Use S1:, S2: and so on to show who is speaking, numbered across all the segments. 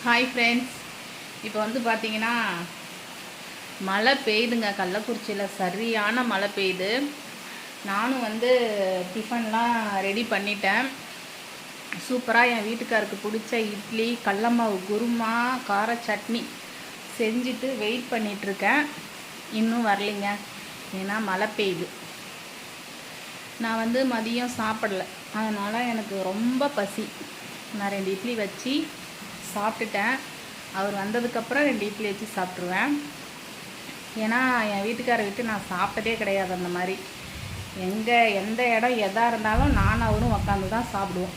S1: Hi friends. இப்போ வந்து பார்த்தீங்கன்னா மழை பெய்யுதுங்க. கள்ளக்குறிச்சியில் சரியான மழை பெய்யுது. நானும் வந்து டிஃபன்லாம் ரெடி பண்ணிட்டேன். சூப்பராக என் வீட்டுக்காருக்கு பிடிச்ச இட்லி, கடல மாவு குருமா, கார சட்னி செஞ்சுட்டு வெயிட் பண்ணிகிட்ருக்கேன். இன்னும் வரலைங்க, ஏன்னா மழை பெய்யுது. நான் வந்து மதியம் சாப்பிடலை, அதனால் எனக்கு ரொம்ப பசி. நான் 2 இட்லி வச்சு சாப்பிட்டுட்டேன். அவர் வந்ததுக்கப்புறம் 2 இட்லி வச்சு சாப்பிட்ருவேன். ஏன்னா என் வீட்டுக்காரை விட்டு நான் சாப்பிட்டதே கிடையாது. அந்த மாதிரி எந்த இடம் எதாக இருந்தாலும் நானும் அவரும் உக்காந்து தான் சாப்பிடுவோம்.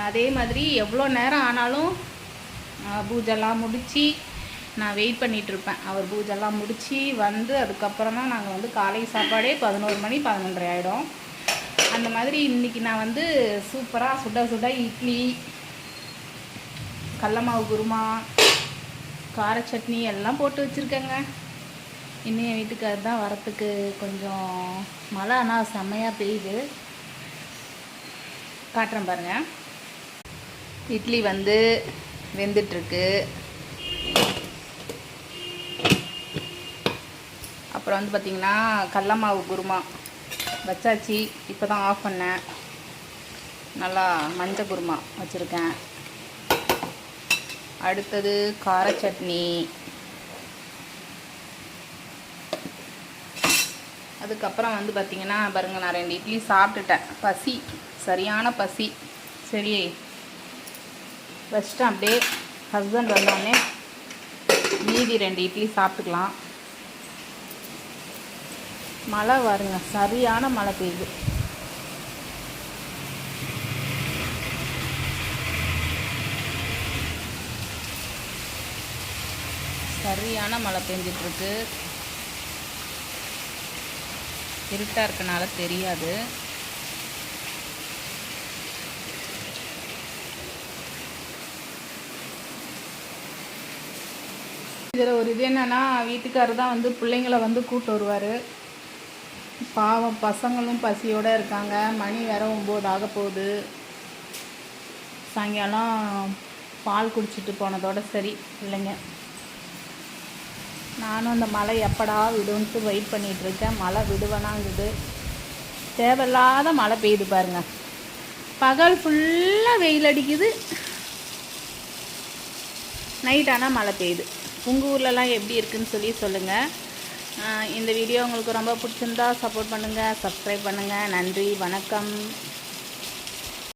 S1: அதே மாதிரி எவ்வளோ நேரம் ஆனாலும் பூஜைலாம் முடித்து நான் வெயிட் பண்ணிகிட்ருப்பேன். அவர் பூஜைலாம் முடித்து வந்து அதுக்கப்புறம் தான் நாங்கள் வந்து காலை சாப்பாடே 11 மணி 11:30 ஆகிடும். அந்த மாதிரி இன்றைக்கி நான் வந்து சூப்பராக சுட சுட இட்லி, கடல மாவு குருமா, கார சட்னி எல்லாம் போட்டு வச்சுருக்கேங்க. இன்னும் என் வீட்டுக்காரர் தான் வரத்துக்கு கொஞ்சம் மழை, ஆனால் செம்மையாக பெய்யுது. காட்டுறேன் பாருங்கள். இட்லி வந்து வெந்துட்டுருக்கு. அப்புறம் வந்து பார்த்திங்கன்னா கடல மாவு குருமா வச்சாச்சு. இப்போ தான் ஆஃப் பண்ணேன். நல்லா மஞ்சள் குருமா வச்சுருக்கேன். அடுத்தது கார சட்னி. அதுக்கப்புறம் வந்து பார்த்திங்கன்னா பாருங்கள், நான் 2 இட்லி சாப்பிட்டுட்டேன். பசி, சரியான பசி. சரி வச்சிட்டேன் அப்படியே. ஹஸ்பண்ட் வந்தோடனே மீதி 2 இட்லி சாப்பிட்டுக்கலாம். மழை வருங்க, சரியான மழை பெய்யுது. சரியான மழை பெஞ்சிட்ருக்கு. இருட்டாக இருக்கனால தெரியாது. இதில் ஒரு இது என்னென்னா, வீட்டுக்காரர் தான் வந்து பிள்ளைங்களை வந்து கூப்பிட்டு வருவார். பாவம், பசங்களும் பசியோடு இருக்காங்க. மணி வேற 9 ஆக போகுது. சாயங்காலம் பால் குடிச்சிட்டு போனதோட சரி இல்லைங்க. நானும் அந்த மழை எப்படா விடுன்ட்டு வெயிட் பண்ணிகிட்ருக்கேன். மழை விடுவேனாங்குது. தேவையில்லாத மழை பெய்யுது பாருங்க. பகல் ஃபுல்லாக வெயில் அடிக்குது, நைட் ஆனால் மழை பெய்யுது. உங்கள் ஊர்லலாம் எப்படி இருக்குதுன்னு சொல்லி சொல்லுங்கள். இந்த வீடியோ உங்களுக்கு ரொம்ப பிடிச்சிருந்தா சப்போர்ட் பண்ணுங்கள், சப்ஸ்கிரைப் பண்ணுங்கள். நன்றி, வணக்கம்.